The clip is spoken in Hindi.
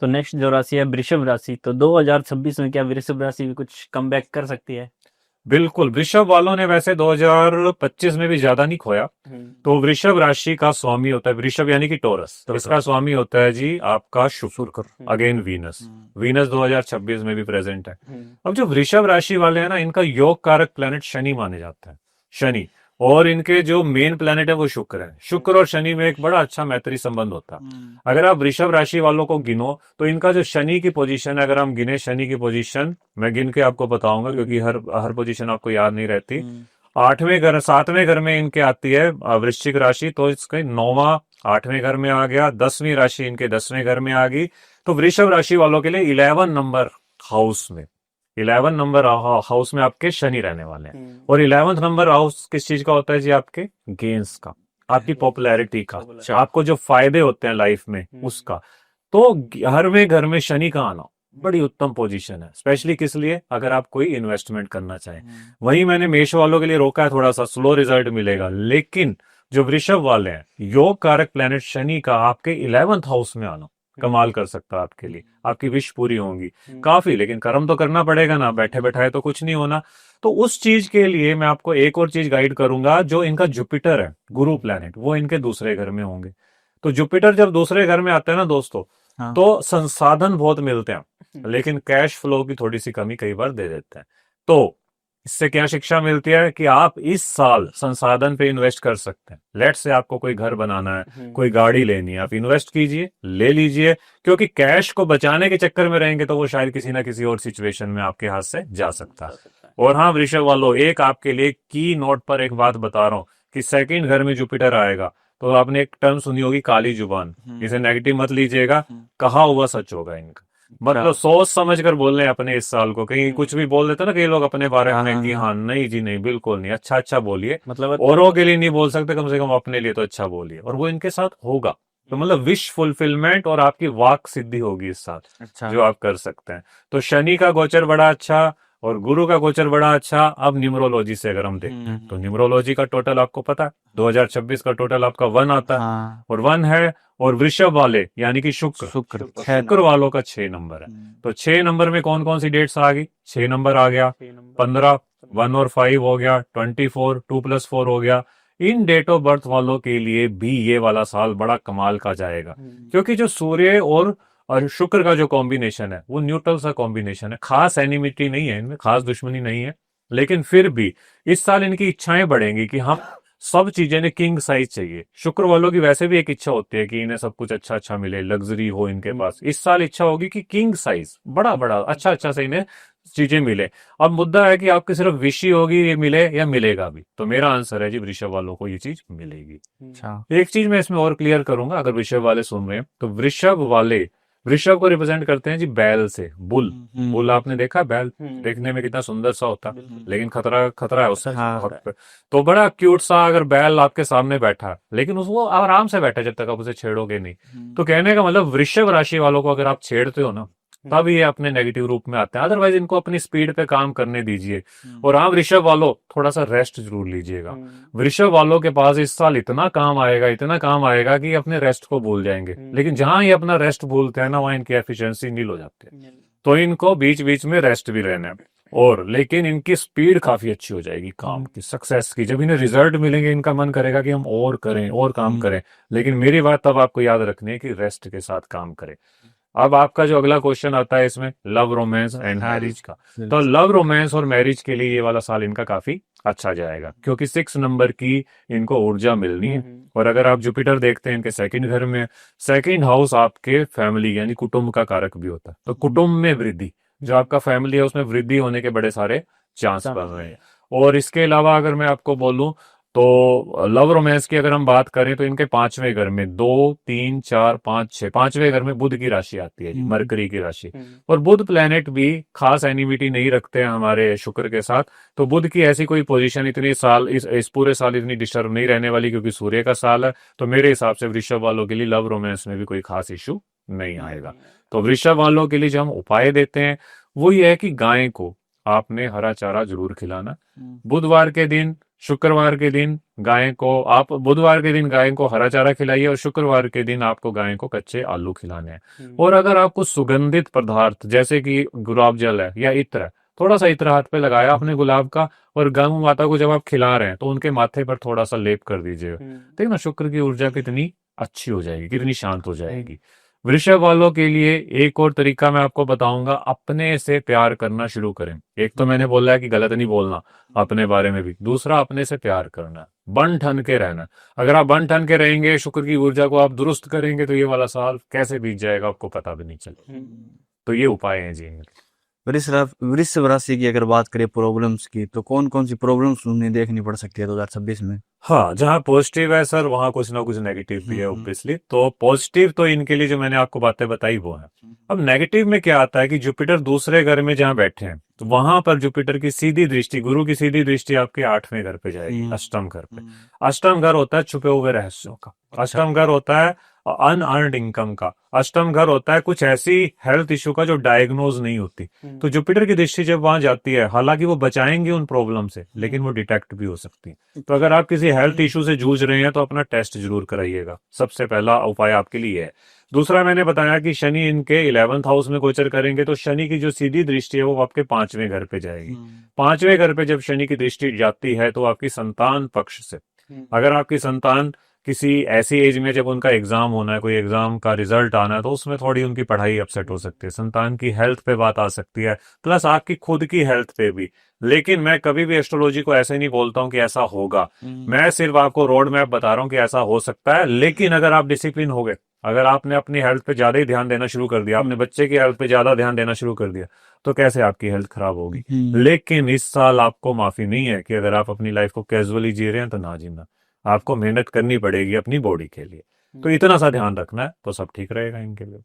तो नेक्स्ट जो राशि है वृषभ राशि, तो 2026 में क्या वृषभ राशि भी कुछ कमबैक कर सकती है? बिल्कुल, वृषभ वालों ने वैसे 2025 में भी ज्यादा नहीं खोया। तो वृषभ राशि का स्वामी होता है वृषभ यानी कि टोरस, इसका स्वामी होता है जी आपका शुक्र, अगेन वीनस। वीनस 2026 में भी प्रेजेंट है। अब जो वृषभ राशि वाले हैं ना, इनका योग कारक प्लेनेट शनि माने जाता है, शनि। और इनके जो मेन प्लेनेट है वो शुक्र है। शुक्र और शनि में एक बड़ा अच्छा मैत्री संबंध होता है। अगर आप वृषभ राशि वालों को गिनो तो इनका जो शनि की पोजीशन है, अगर हम गिने शनि की पोजीशन, मैं गिन के आपको बताऊंगा क्योंकि हर हर पोजीशन आपको याद नहीं रहती। 8वें घर 7वें घर में इनके आती है वृश्चिक राशि, तो इसके 9वां 8वें घर में आ गया। 10वीं राशि इनके 10वें घर में आ गई। तो वृषभ राशि वालों के लिए 11 नंबर हाउस में, 11 नंबर हाउस में आपके शनि रहने वाले हैं। और 11th नंबर हाउस किस चीज का होता है जी? आपके गेन्स का, आपकी पॉपुलैरिटी का, आपको जो फायदे होते हैं लाइफ में उसका। तो हर में घर में शनि का आना बड़ी उत्तम पोजीशन है, स्पेशली किस लिए? अगर आप कोई इन्वेस्टमेंट करना चाहें। वहीं मैंने मेष वालों के लिए रोका है, थोड़ा सा स्लो रिजल्ट मिलेगा। लेकिन जो वृषभ वाले हैं, योग कारक प्लेनेट शनि का आपके 11th हाउस में आना कमाल कर सकता है आपके लिए। आपकी विश पूरी होंगी काफी, लेकिन कर्म तो करना पड़ेगा ना, बैठे बैठाए तो कुछ नहीं होना। तो उस चीज के लिए मैं आपको एक और चीज गाइड करूंगा। जो इनका जुपिटर है, गुरु प्लेनेट, वो इनके दूसरे घर में होंगे। तो जुपिटर जब दूसरे घर में आता है ना दोस्तों, हाँ। तो संसाधन बहुत मिलते हैं, लेकिन कैश फ्लो की थोड़ी सी कमी कई बार दे देते हैं। तो इससे क्या शिक्षा मिलती है कि आप इस साल संसाधन पे इन्वेस्ट कर सकते हैं। लेट से आपको कोई घर बनाना है, कोई गाड़ी लेनी है, आप इन्वेस्ट कीजिए, ले लीजिए। क्योंकि कैश को बचाने के चक्कर में रहेंगे तो वो शायद किसी ना किसी और सिचुएशन में आपके हाथ से जा सकता है। और हाँ वृषभ वालों, एक आपके लिए की नोट पर एक बात बता रहा हूँ कि सेकंड घर में जुपिटर आएगा तो आपने एक टर्म सुनी होगी, काली जुबान। इसे नेगेटिव मत लीजिएगा, कहा हुआ सच होगा इनका। मतलब सोच समझ कर बोल रहे हैं अपने इस साल को। कहीं कुछ भी बोल देते ना कई लोग अपने बारे में कि हाँ नहीं जी नहीं, बिल्कुल नहीं, अच्छा अच्छा बोलिए। मतलब औरों के लिए नहीं बोल सकते, कम से कम अपने लिए तो अच्छा बोलिए, और वो इनके साथ होगा। तो मतलब विश फुलफिलमेंट और आपकी वाक सिद्धि होगी इस साल, अच्छा। जो आप कर सकते हैं। तो शनि का गोचर बड़ा अच्छा और गुरु का गोचर बड़ा अच्छा। अब न्यूमरोलॉजी से अगर हम देखते हैं तो न्यूमरोलॉजी का टोटल आपको पता है 2026 का टोटल आपका 1 आता है। हाँ। और 1 है। और वृषभ वाले यानी कि शुक्र, शुक्र शुक्र वालों का 6 नंबर है। तो 6 नंबर में कौन कौन सी डेट्स आ गई? 6 नंबर आ गया, 15, 1 और 5 हो गया, 24, 2+4 हो गया। इन डेट ऑफ बर्थ वालों के लिए भी ये वाला साल बड़ा कमाल का जाएगा। क्योंकि जो सूर्य और शुक्र का जो कॉम्बिनेशन है वो न्यूट्रल सा कॉम्बिनेशन है, खास एनिमिटी नहीं है इनमें, खास दुश्मनी नहीं है। लेकिन फिर भी इस साल इनकी इच्छाएं बढ़ेंगी कि हम सब चीजें ने किंग साइज चाहिए। शुक्र वालों की वैसे भी एक इच्छा होती है कि इन्हें सब कुछ अच्छा अच्छा मिले, लग्जरी हो इनके पास। इस साल इच्छा होगी कि किंग साइज बड़ा बड़ा अच्छा अच्छा से इन्हें चीजें मिले। अब मुद्दा है कि आपकी सिर्फ विश ही होगी ये मिले या मिलेगा भी? तो मेरा आंसर है जी वृषभ वालों को ये चीज मिलेगी। अच्छा। एक चीज मैं इसमें और क्लियर करूंगा, अगर वृषभ वाले सुन रहे हैं तो वृषभ वाले वृषभ को रिप्रेजेंट करते हैं जी बैल से, बुल। बुल आपने देखा बैल? देखने में कितना सुंदर सा होता, लेकिन खतरा खतरा है उससे हाँ। बहुत। तो बड़ा क्यूट सा अगर बैल आपके सामने बैठा है, लेकिन उसको आराम से बैठा है जब तक आप उसे छेड़ोगे नहीं। तो कहने का मतलब वृषभ राशि वालों को अगर आप छेड़ते हो ना, तब ये अपने नेगेटिव रूप में आते हैं। अदरवाइज इनको अपनी स्पीड पे काम करने दीजिए। और हाँ वृषभ वालों, थोड़ा सा रेस्ट जरूर लीजिएगा। वृषभ वालों के पास इस साल इतना काम आएगा, इतना काम आएगा कि अपने रेस्ट को भूल जाएंगे। लेकिन जहां ये अपना रेस्ट भूलते हैं ना, वहां इनकी एफिशिएंसी नील हो जाती है। तो इनको बीच बीच में रेस्ट भी लेना है। और लेकिन इनकी स्पीड काफी अच्छी हो जाएगी काम की, सक्सेस की। जब इन्हें रिजल्ट मिलेंगे इनका मन करेगा कि हम और करें और काम करें। लेकिन मेरी बात तब आपको याद रखनी है कि रेस्ट के साथ काम करें। अब आपका जो अगला क्वेश्चन आता है इसमें, लव रोमांस एंड मैरिज का। तो लव रोमांस और मैरिज के लिए ये वाला साल इनका काफी अच्छा जाएगा, क्योंकि 6 नंबर की इनको ऊर्जा मिलनी है। और अगर आप जुपिटर देखते हैं इनके सेकंड घर में, सेकंड हाउस आपके फैमिली यानी कुटुंब का कारक भी होता है। तो कुटुंब में वृद्धि, जो आपका फैमिली है उसमें वृद्धि होने के बड़े सारे चांस बन रहे हैं। और इसके अलावा अगर मैं आपको बोलूं तो लव रोमांस की अगर हम बात करें तो इनके 5वें घर में 2, 3, 4, 5, 6, 5वें घर में बुध की राशि आती है जी, मरकरी की राशि। और बुध प्लेनेट भी खास एनिमिटी नहीं रखते हैं हमारे शुक्र के साथ। तो बुध की ऐसी कोई पोजीशन इतनी साल इस पूरे साल इतनी डिस्टर्ब नहीं रहने वाली, क्योंकि सूर्य का साल है। तो मेरे हिसाब से वृषभ वालों के लिए लव रोमांस में भी कोई खास इशू नहीं आएगा। तो वृषभ वालों के लिए जो हम उपाय देते हैं वो ये है कि गाय को आपने हरा चारा जरूर खिलाना। बुधवार के दिन शुक्रवार के दिन गाय को आप बुधवार के दिन गाय को हरा चारा खिलाइए और शुक्रवार के दिन आपको गाय को कच्चे आलू खिलाने हैं। और अगर आपको सुगंधित पदार्थ जैसे कि गुलाब जल है या इत्र है, थोड़ा सा इत्र हाथ पे लगाया आपने गुलाब का, और गौ माता को जब आप खिला रहे हैं तो उनके माथे पर थोड़ा सा लेप कर दीजिएगा। देखो ना शुक्र की ऊर्जा कितनी अच्छी हो जाएगी, कितनी शांत हो जाएगी। वृषभ वालों के लिए एक और तरीका मैं आपको बताऊंगा, अपने से प्यार करना शुरू करें। एक तो मैंने बोला है कि गलत नहीं बोलना अपने बारे में भी, दूसरा अपने से प्यार करना, बन ठन के रहना। अगर आप बन ठन के रहेंगे, शुक्र की ऊर्जा को आप दुरुस्त करेंगे, तो ये वाला साल कैसे बीत जाएगा आपको पता भी नहीं चलेगा। तो ये उपाय हैं जी। वृषभ राशि की अगर बात करें प्रॉब्लम्स की, तो कौन कौन सी प्रॉब्लम्स उन्हें देखनी पड़ सकती है 2026 में? हाँ, जहाँ पॉजिटिव है सर वहां कुछ ना कुछ नेगेटिव भी है ऑब्वियसली। तो पॉजिटिव तो इनके लिए जो मैंने आपको बातें बताई वो है। अब नेगेटिव में क्या आता है कि जुपिटर दूसरे घर में जहाँ बैठे हैं, तो वहां पर जुपिटर की सीधी दृष्टि, गुरु की सीधी दृष्टि आपके 8वें घर पे जाएगी, अष्टम घर पे। अष्टम घर होता है छुपे हुए रहस्यों का, अष्टम घर होता है अनअर्न्ड इनकम का, अष्टम घर होता है कुछ ऐसी हेल्थ इश्यू का जो डायग्नोज नहीं होती। तो जुपिटर की दृष्टि जब वहां जाती है, हालांकि वो बचाएंगे उन प्रॉब्लम से, लेकिन वो डिटेक्ट भी हो सकती है। तो अगर आप किसी हेल्थ इश्यू से जूझ रहे हैं तो अपना टेस्ट जरूर कराइएगा, सबसे पहला उपाय आपके लिए है। दूसरा मैंने बताया कि शनि इनके 11th हाउस में गोचर करेंगे, तो शनि की जो सीधी दृष्टि है वो आपके 5वें घर पे जाएगी। 5वें घर पे जब शनि की दृष्टि जाती है तो आपकी संतान पक्ष से, अगर आपकी संतान किसी ऐसी एज में जब उनका एग्जाम होना है, कोई एग्जाम का रिजल्ट आना है, तो उसमें थोड़ी उनकी पढ़ाई अपसेट हो सकती है, संतान की हेल्थ पे बात आ सकती है, प्लस आपकी खुद की हेल्थ पे भी। लेकिन मैं कभी भी एस्ट्रोलॉजी को ऐसे नहीं बोलता हूं कि ऐसा होगा, मैं सिर्फ आपको रोड मैप बता रहा हूं कि ऐसा हो सकता है। लेकिन अगर आप डिसिप्लिन हो गए, अगर आपने अपनी हेल्थ पे ज्यादा ही ध्यान देना शुरू कर दिया, आपने बच्चे की हेल्थ पे ज्यादा ध्यान देना शुरू कर दिया, तो कैसे आपकी हेल्थ खराब होगी। लेकिन इस साल आपको माफी नहीं है कि अगर आप अपनी लाइफ को कैजुअली जी रहे हैं तो ना जीना, आपको मेहनत करनी पड़ेगी अपनी बॉडी के लिए। तो इतना सा ध्यान रखना है, तो सब ठीक रहेगा इनके लिए।